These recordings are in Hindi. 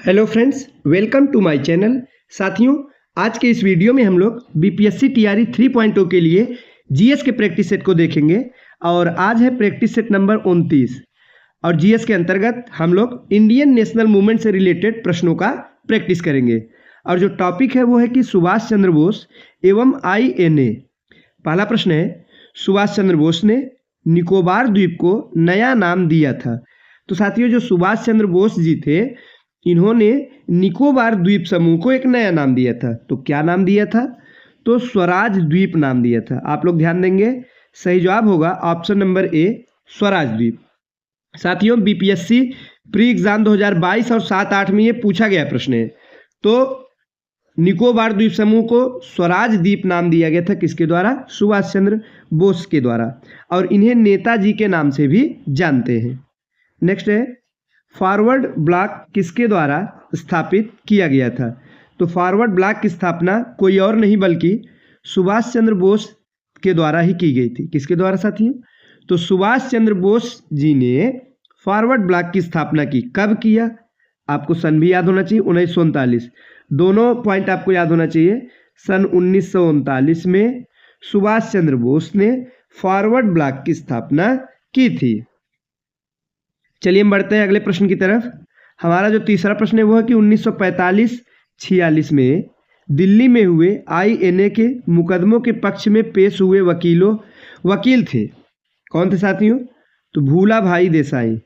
Hello friends, welcome to my channel. साथियों, आज के इस वीडियो में हम लोग बीपीएससी टीआरई 3.0 के लिए जीएस के प्रैक्टिस सेट को देखेंगे और आज है प्रैक्टिस सेट नंबर 29 और जीएस के अंतर्गत हम लोग इंडियन नेशनल मूवमेंट से रिलेटेड प्रश्नों का प्रैक्टिस करेंगे और जो टॉपिक है वो है कि सुभाष चंद्र बोस एवं आईएनए। पहला प्रश्न है, सुभाष चंद्र बोस ने निकोबार द्वीप को नया नाम दिया था। तो साथियों, जो सुभाष चंद्र बोस जी थे इन्होंने निकोबार द्वीप समूह को एक नया नाम दिया था। तो क्या नाम दिया था? तो स्वराज द्वीप नाम दिया था। आप लोग ध्यान देंगे, सही जवाब होगा ऑप्शन नंबर ए, स्वराज द्वीप। साथियों, बीपीएससी प्री एग्जाम 2022 और 7-8 में ये पूछा गया प्रश्न है। तो निकोबार द्वीप समूह को स्वराज द्वीप नाम दिया गया था, किसके द्वारा? सुभाष चंद्र बोस के द्वारा, और इन्हें नेताजी के नाम से भी जानते हैं। नेक्स्ट है, फॉरवर्ड ब्लॉक किसके द्वारा स्थापित किया गया था? तो फॉरवर्ड ब्लॉक की स्थापना कोई और नहीं बल्कि सुभाष चंद्र बोस के द्वारा ही की गई थी। किसके द्वारा साथियों? तो सुभाष चंद्र बोस जी ने फॉरवर्ड ब्लॉक की स्थापना की। कब किया? आपको सन भी याद होना चाहिए, 1939। दोनों पॉइंट आपको याद होना चाहिए। सन 1939 में सुभाष चंद्र बोस ने फॉरवर्ड ब्लॉक की स्थापना की थी। चलिए हम बढ़ते हैं अगले प्रश्न की तरफ। हमारा जो तीसरा प्रश्न है वो है कि 1945-46 में दिल्ली में हुए आईएनए के मुकदमों के पक्ष में पेश हुए वकील थे। कौन थे साथियों? तो भूला भाई देसाई।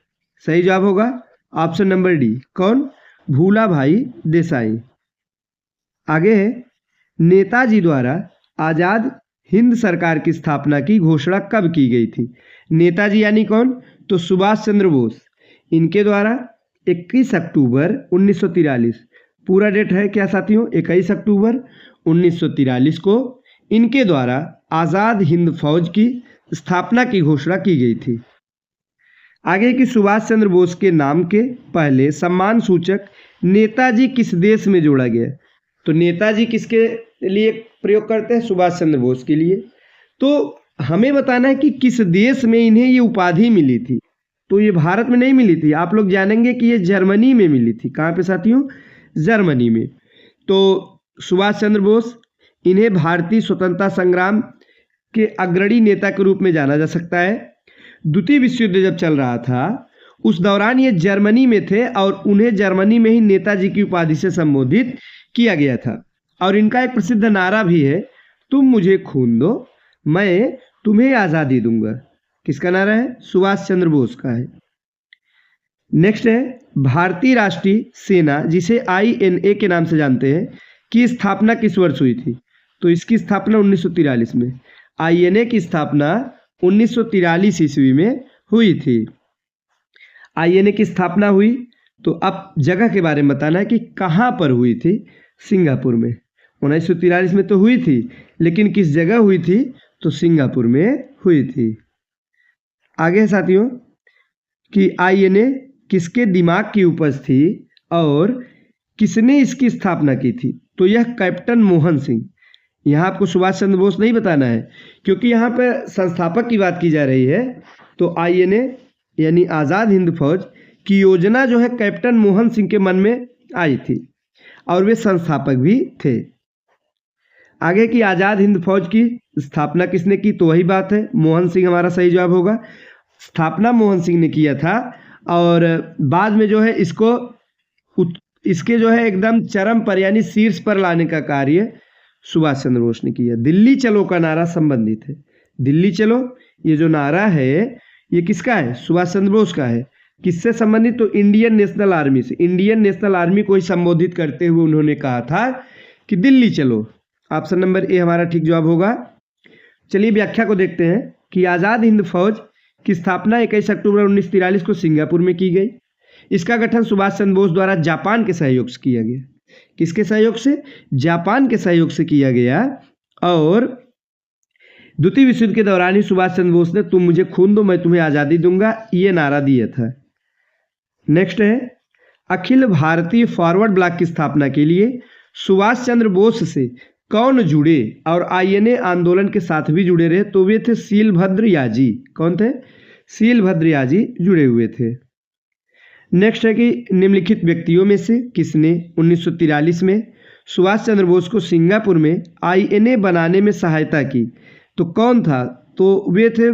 सही जवाब होगा ऑप्शन नंबर डी। कौन? भूला भाई देसाई। आगे है, नेताजी द्वारा आजाद हिंद सरकार की स्थापना की घोषणा कब की गई थी? नेताजी यानी कौन? तो सुभाष चंद्र बोस। इनके द्वारा 21 अक्टूबर 1943, पूरा डेट है क्या साथियों? 21 अक्टूबर 1943 को इनके द्वारा आज़ाद हिंद फौज की स्थापना की घोषणा की गई थी। आगे कि सुभाष चंद्र बोस के नाम के पहले सम्मान सूचक नेताजी किस देश में जोड़ा गया? तो नेताजी किसके लिए प्रयोग करते हैं? सुभाष चंद्र बोस के लिए। तो हमें बताना है कि किस देश में इन्हें ये उपाधि मिली थी। तो ये भारत में नहीं मिली थी, आप लोग जानेंगे कि ये जर्मनी में मिली थी। कहाँ पे साथियों? जर्मनी में। तो सुभाष चंद्र बोस, इन्हें भारतीय स्वतंत्रता संग्राम के अग्रणी नेता के रूप में जाना जा सकता है। द्वितीय विश्व युद्ध जब चल रहा था उस दौरान ये जर्मनी में थे और उन्हें जर्मनी में ही नेताजी की उपाधि से संबोधित किया गया था। और इनका एक प्रसिद्ध नारा भी है, तुम मुझे खून दो मैं तुम्हें आज़ादी दूंगा। किसका नारा है? सुभाष चंद्र बोस का है। नेक्स्ट है, भारतीय राष्ट्रीय सेना जिसे आईएनए के नाम से जानते हैं की स्थापना किस वर्ष हुई थी? तो इसकी स्थापना 1943 में। आईएनए की स्थापना 1943 ईस्वी में हुई थी। आईएनए की स्थापना हुई तो अब जगह के बारे में बताना है कि कहाँ पर हुई थी? सिंगापुर में। 1943 में तो हुई थी, लेकिन किस जगह हुई थी? तो सिंगापुर में हुई थी। आगे साथियों कि आईएनए किसके दिमाग की उपज थी और किसने इसकी स्थापना की थी? तो यह कैप्टन मोहन सिंह। यहाँ आपको सुभाष चंद्र बोस नहीं बताना है क्योंकि यहाँ पर संस्थापक की बात की जा रही है। तो आईएनए यानी आज़ाद हिंद फौज की योजना जो है कैप्टन मोहन सिंह के मन में आई थी और वे संस्थापक भी थे। आगे की आज़ाद हिंद फौज की स्थापना किसने की? तो वही बात है, मोहन सिंह हमारा सही जवाब होगा। स्थापना मोहन सिंह ने किया था और बाद में जो है इसके जो है एकदम चरम पर यानी शीर्ष पर लाने का कार्य सुभाष चंद्र बोस ने किया। दिल्ली चलो का नारा संबंधित है। दिल्ली चलो ये जो नारा है ये किसका है? सुभाष चंद्र बोस का है। किससे संबंधित? तो इंडियन नेशनल आर्मी से। इंडियन नेशनल आर्मी को ही संबोधित करते हुए उन्होंने कहा था कि दिल्ली चलो। ऑप्शन नंबर ए हमारा ठीक जवाब होगा। चलिए व्याख्या को देखते हैं कि आज़ाद हिंद फौज की स्थापना 21 अक्टूबर 1943 को सिंगापुर में की गई। इसका गठन सुभाष चंद्र बोस द्वारा जापान के सहयोग से किया गया। किसके सहयोग से? जापान के सहयोग से किया गया। और द्वितीय विश्व युद्ध के दौरान ही सुभाष चंद्र बोस ने तुम मुझे खून दो मैं तुम्हें आज़ादी दूंगा ये नारा दिया था। नेक्स्ट है, अखिल भारतीय फॉरवर्ड ब्लॉक की स्थापना के लिए सुभाष चंद्र बोस से कौन जुड़े और आईएनए आंदोलन के साथ भी जुड़े रहे? तो वे थे शीलभद्र याजी। कौन थे? शीलभद्र याजी जुड़े हुए थे। नेक्स्ट है कि निम्नलिखित व्यक्तियों में से किसने 1943 में सुभाष चंद्र बोस को सिंगापुर में आईएनए बनाने में सहायता की? तो कौन था? तो वे थे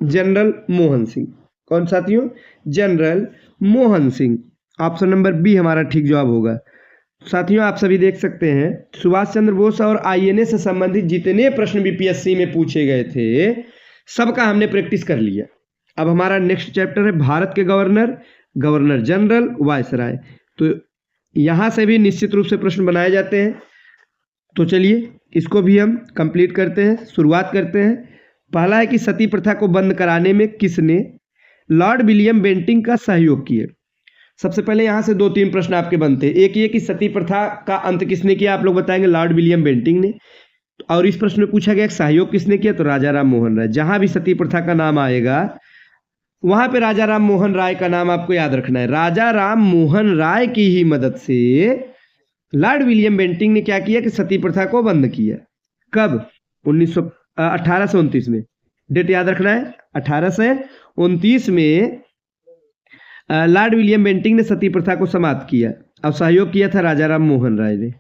जनरल मोहन सिंह। कौन साथियों? General Mohan Singh. Option number B हमारा ठीक जवाब होगा। साथियों आप सभी देख सकते हैं सुभाष चंद्र बोस और आईएनए से संबंधित जितने प्रश्न बीपीएससी में पूछे गए थे सबका हमने प्रैक्टिस कर लिया। अब हमारा नेक्स्ट चैप्टर है भारत के गवर्नर, गवर्नर जनरल, वायसराय। तो यहाँ से भी निश्चित रूप से प्रश्न बनाए जाते हैं। तो चलिए इसको भी हम कंप्लीट करते हैं, शुरुआत करते हैं। पहला है कि सती प्रथा को बंद कराने में किसने लॉर्ड विलियम बेंटिंक का सहयोग किया? सबसे पहले यहाँ से 2-3 प्रश्न आपके बनते हैं। एक ये कि सती प्रथा का अंत किसने किया? आप लोग बताएंगे लॉर्ड विलियम बेंटिंक ने। और इस प्रश्न में पूछा गया सहयोग किसने किया? तो राजा राम मोहन राय। जहां भी सती प्रथा का नाम आएगा वहां पे राजा राम मोहन राय का नाम आपको याद रखना है। राजा राम मोहन राय की ही मदद से लॉर्ड विलियम बेंटिंक ने क्या किया कि सती प्रथा को बंद किया। कब? 1829 में। डेट याद रखना है, 1829 में लॉर्ड विलियम बेंटिंक ने सती प्रथा को समाप्त किया और सहयोग किया था राजा राम मोहन राय ने।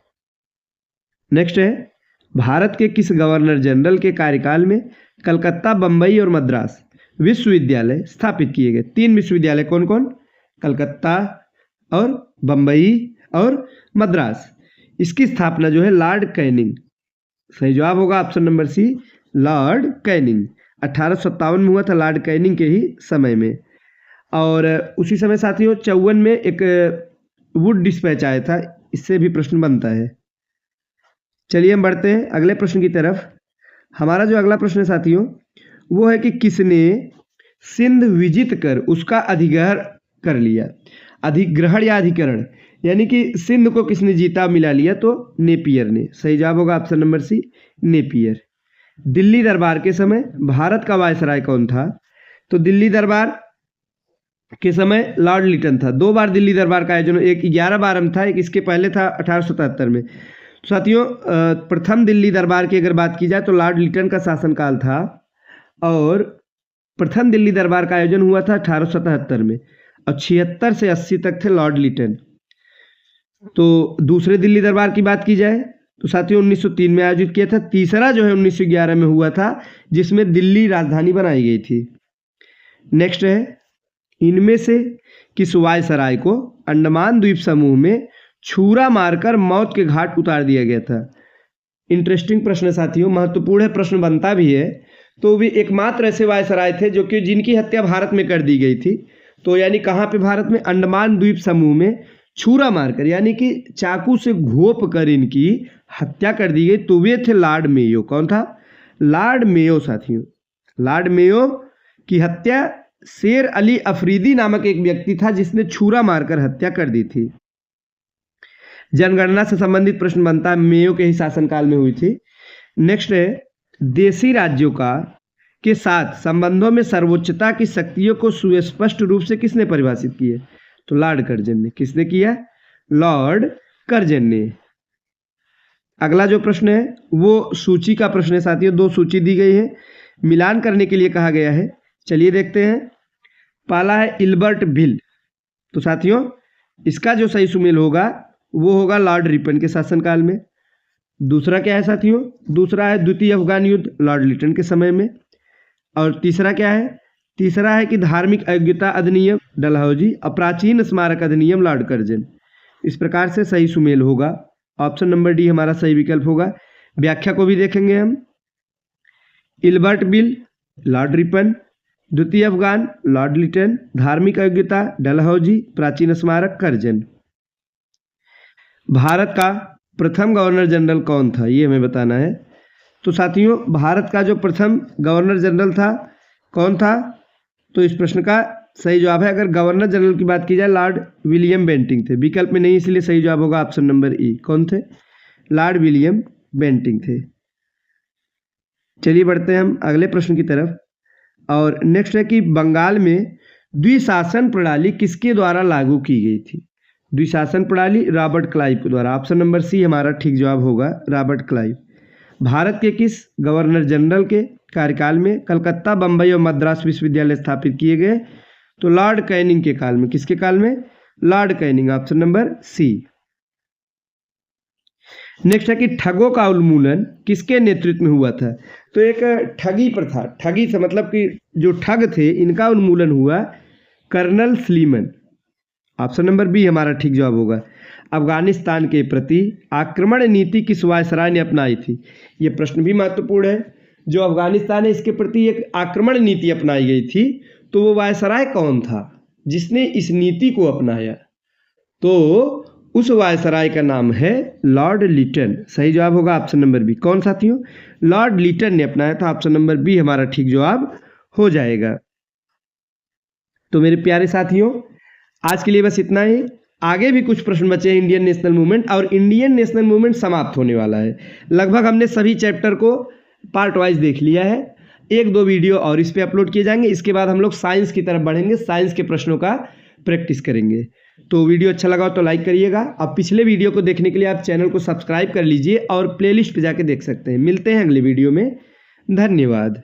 नेक्स्ट है भारत के किस गवर्नर जनरल के कार्यकाल में कलकत्ता, बंबई और मद्रास विश्वविद्यालय स्थापित किए गए? 3 विश्वविद्यालय कौन कौन? कलकत्ता और बंबई और मद्रास। इसकी स्थापना जो है लॉर्ड कैनिंग। सही जवाब होगा option number C, Lord Canning. 1857 में हुआ था लॉर्ड कैनिंग के ही समय में। और उसी समय साथियों 54 में एक वुड डिस्पैच आया था, इससे भी प्रश्न बनता है। चलिए हम बढ़ते हैं अगले प्रश्न की तरफ। हमारा जो अगला प्रश्न है साथियों वो है कि किसने सिंध विजित कर उसका अधिग्रहण कर लिया? अधिग्रहण या अधिकरण यानी कि सिंध को किसने जीता मिला लिया? तो नेपियर ने। सही जवाब होगा option number C, Napier. Delhi Durbar के समय भारत का वायसराय कौन था? तो दिल्ली दरबार के समय लॉर्ड लिटन था। 2 बार दिल्ली दरबार का आयोजन, एक 11 बार में था, एक इसके पहले था 1877 में। साथियों प्रथम दिल्ली दरबार की अगर बात की जाए तो लॉर्ड लिटन का शासनकाल था और प्रथम दिल्ली दरबार का आयोजन हुआ था 1877 में और 76 से 80 तक थे लॉर्ड लिटन। तो दूसरे दिल्ली दरबार की बात की जाए तो साथियों 1903 में आयोजित किया था। तीसरा जो है 1911 में हुआ था जिसमें दिल्ली राजधानी बनाई गई थी। नेक्स्ट है इनमें से किस वायसराय को अंडमान द्वीप समूह में छुरा मारकर मौत के घाट उतार दिया गया था? इंटरेस्टिंग प्रश्न है साथियों, महत्वपूर्ण है, प्रश्न बनता भी है। तो भी एकमात्र ऐसे वायसराय थे जो कि जिनकी हत्या भारत में कर दी गई थी। तो यानी कहाँ पे? भारत में अंडमान द्वीप समूह में छुरा मारकर यानी कि चाकू से घोंप कर इनकी हत्या कर दी गई। तो वे थे लॉर्ड मेयो। कौन था? लॉर्ड मेयो साथियों। लॉर्ड मेयो की हत्या शेर अली अफरीदी नामक एक व्यक्ति था जिसने छुरा मारकर हत्या कर दी थी। जनगणना से संबंधित प्रश्न बनता है, मेयो के ही शासनकाल में हुई थी। नेक्स्ट है देशी राज्यों का के साथ संबंधों में सर्वोच्चता की शक्तियों को सुस्पष्ट रूप से किसने परिभाषित किया? तो लॉर्ड कर्जन ने। किसने किया? लॉर्ड कर्जन ने। अगला जो प्रश्न है वो सूची का प्रश्न है साथियों। 2 सूची दी गई है, मिलान करने के लिए कहा गया है। चलिए देखते हैं। पहला है इल्बर्ट बिल। तो साथियों इसका जो सही सुमेल होगा वो होगा लॉर्ड रिपन के शासनकाल में। दूसरा क्या है साथियों? दूसरा है द्वितीय अफगान युद्ध, लॉर्ड लिटन के समय में। और तीसरा क्या है? तीसरा है कि धार्मिक अयोग्यता अधिनियम, डलहौजी। और प्राचीन स्मारक अधिनियम, लॉर्ड कर्जन। इस प्रकार से सही सुमेल होगा। ऑप्शन नंबर डी हमारा सही विकल्प होगा। व्याख्या को भी देखेंगे हम। Ilbert bill, Lord Ripon. द्वितीय अफगान, लॉर्ड लिटन। धार्मिक अयोग्यता, डलहौजी। प्राचीन स्मारक, कर्जन। भारत का प्रथम गवर्नर जनरल कौन था ये हमें बताना है। तो साथियों भारत का जो प्रथम गवर्नर जनरल था कौन था? तो इस प्रश्न का सही जवाब है, अगर गवर्नर जनरल की बात की जाए, लॉर्ड विलियम बेंटिंक थे। विकल्प में नहीं, इसलिए सही जवाब होगा ऑप्शन नंबर ई। कौन थे? लॉर्ड विलियम बेंटिंक थे। चलिए बढ़ते हैं हम अगले प्रश्न की तरफ। और नेक्स्ट है कि बंगाल में द्विशासन प्रणाली किसके द्वारा लागू की गई थी? द्विशासन प्रणाली रॉबर्ट क्लाइव के द्वारा। ऑप्शन नंबर सी हमारा ठीक जवाब होगा, रॉबर्ट क्लाइव। भारत के किस गवर्नर जनरल के कार्यकाल में कलकत्ता, बंबई और मद्रास विश्वविद्यालय स्थापित किए गए? तो लॉर्ड कैनिंग के काल में। किसके काल में? Lord Canning, option number C. Next है कि ठगों का उन्मूलन किसके नेतृत्व में हुआ था? तो एक ठगी प्रथा, ठगी से मतलब कि जो ठग थे इनका उन्मूलन हुआ colonel Sleeman, option number B हमारा ठीक जवाब होगा। अफगानिस्तान के प्रति आक्रमण नीति किस वायसराय ने अपनाई थी? ये प्रश्न भी महत्वपूर्ण है। जो अफगानिस्तान है इसके प्रति एक आक्रमण नीति अपनाई गई थी, तो वो वायसराय कौन था जिसने इस नीति को अपनाया? तो उस वायसराय का नाम है लॉर्ड लिटन। सही जवाब होगा ऑप्शन नंबर बी। कौन साथियों? लॉर्ड लिटन ने अपनाया था, ऑप्शन नंबर बी हमारा ठीक जवाब हो जाएगा। तो मेरे प्यारे साथियों, आज के लिए बस इतना ही। आगे भी कुछ प्रश्न बचे हैं इंडियन नेशनल मूवमेंट, और इंडियन नेशनल मूवमेंट समाप्त होने वाला है। लगभग हमने सभी चैप्टर को पार्ट वाइज देख लिया है। एक दो वीडियो और इस पे अपलोड किए जाएंगे। इसके बाद हम लोग साइंस की तरफ बढ़ेंगे, साइंस के प्रश्नों का प्रैक्टिस करेंगे। तो वीडियो अच्छा लगा तो लाइक करिएगा। अब पिछले वीडियो को देखने के लिए आप चैनल को सब्सक्राइब कर लीजिए और प्लेलिस्ट पे जाके देख सकते हैं। मिलते हैं अगले वीडियो में। धन्यवाद।